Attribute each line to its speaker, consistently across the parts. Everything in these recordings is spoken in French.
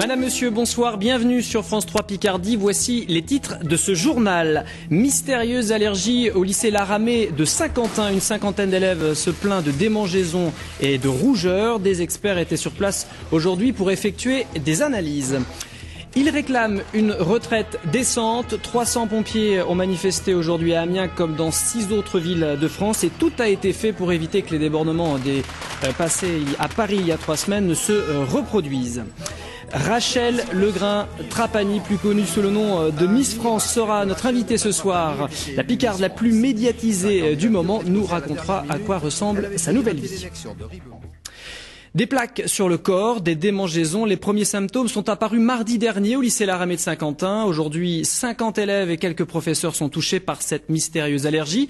Speaker 1: Madame, monsieur, bonsoir, bienvenue sur France 3 Picardie. Voici les titres de ce journal. Mystérieuse allergie au lycée Laramé de Saint-Quentin. Une cinquantaine d'élèves se plaint de démangeaisons et de rougeurs. Des experts étaient sur place aujourd'hui pour effectuer des analyses. Ils réclament une retraite décente. 300 pompiers ont manifesté aujourd'hui à Amiens comme dans 6 autres villes de France. Et tout a été fait pour éviter que les débordements passés à Paris il y a 3 semaines ne se reproduisent. Rachel Legrain-Trapani, plus connue sous le nom de Miss France, sera notre invitée ce soir. La Picarde la plus médiatisée du moment nous racontera à quoi ressemble sa nouvelle vie. Des plaques sur le corps, des démangeaisons. Les premiers symptômes sont apparus mardi dernier au lycée Laramé de Saint-Quentin. Aujourd'hui, 50 élèves et quelques professeurs sont touchés par cette mystérieuse allergie.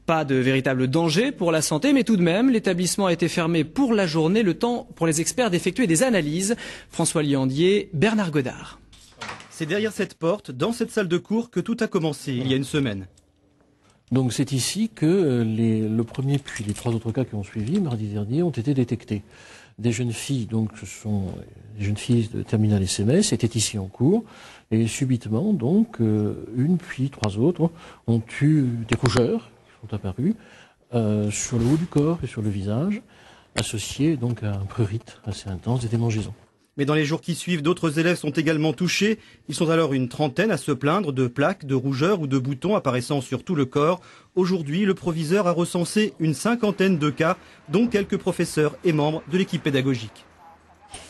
Speaker 1: Pas de véritable danger pour la santé, mais tout de même, l'établissement a été fermé pour la journée, le temps pour les experts d'effectuer des analyses. François Liandier, Bernard Godard.
Speaker 2: C'est derrière cette porte, dans cette salle de cours, que tout a commencé il y a une semaine.
Speaker 3: Donc c'est ici que le premier puis les 3 autres cas qui ont suivi mardi dernier ont été détectés. Des jeunes filles, donc ce sont des jeunes filles de terminale SMS, étaient ici en cours et subitement donc une puis 3 autres ont eu des rougeurs qui sont apparues sur le haut du corps et sur le visage, associées donc à un prurite assez intense et des démangeaisons.
Speaker 2: Mais dans les jours qui suivent, d'autres élèves sont également touchés. Ils sont alors une trentaine à se plaindre de plaques, de rougeurs ou de boutons apparaissant sur tout le corps. Aujourd'hui, le proviseur a recensé une cinquantaine de cas, dont quelques professeurs et membres de l'équipe pédagogique.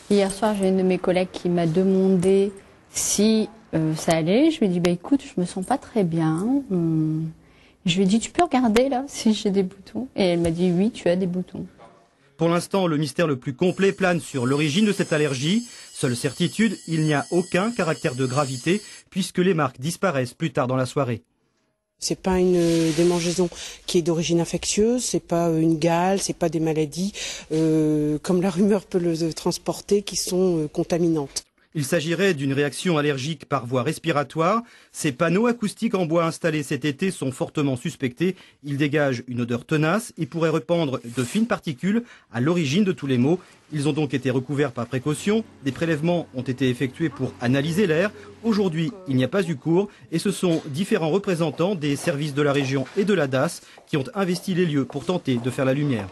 Speaker 4: Hier soir, j'ai une de mes collègues qui m'a demandé si ça allait. Je lui ai dit, écoute, je me sens pas très bien. Je lui ai dit, tu peux regarder là si j'ai des boutons? Et elle m'a dit, oui, tu as des boutons.
Speaker 2: Pour l'instant, le mystère le plus complet plane sur l'origine de cette allergie. Seule certitude, il n'y a aucun caractère de gravité puisque les marques disparaissent plus tard dans la soirée.
Speaker 5: C'est pas une démangeaison qui est d'origine infectieuse, c'est pas une gale, c'est pas des maladies comme la rumeur peut le transporter qui sont contaminantes.
Speaker 2: Il s'agirait d'une réaction allergique par voie respiratoire. Ces panneaux acoustiques en bois installés cet été sont fortement suspectés. Ils dégagent une odeur tenace et pourraient répandre de fines particules à l'origine de tous les maux. Ils ont donc été recouverts par précaution. Des prélèvements ont été effectués pour analyser l'air. Aujourd'hui, il n'y a pas eu cours et ce sont différents représentants des services de la région et de la DAS qui ont investi les lieux pour tenter de faire la lumière.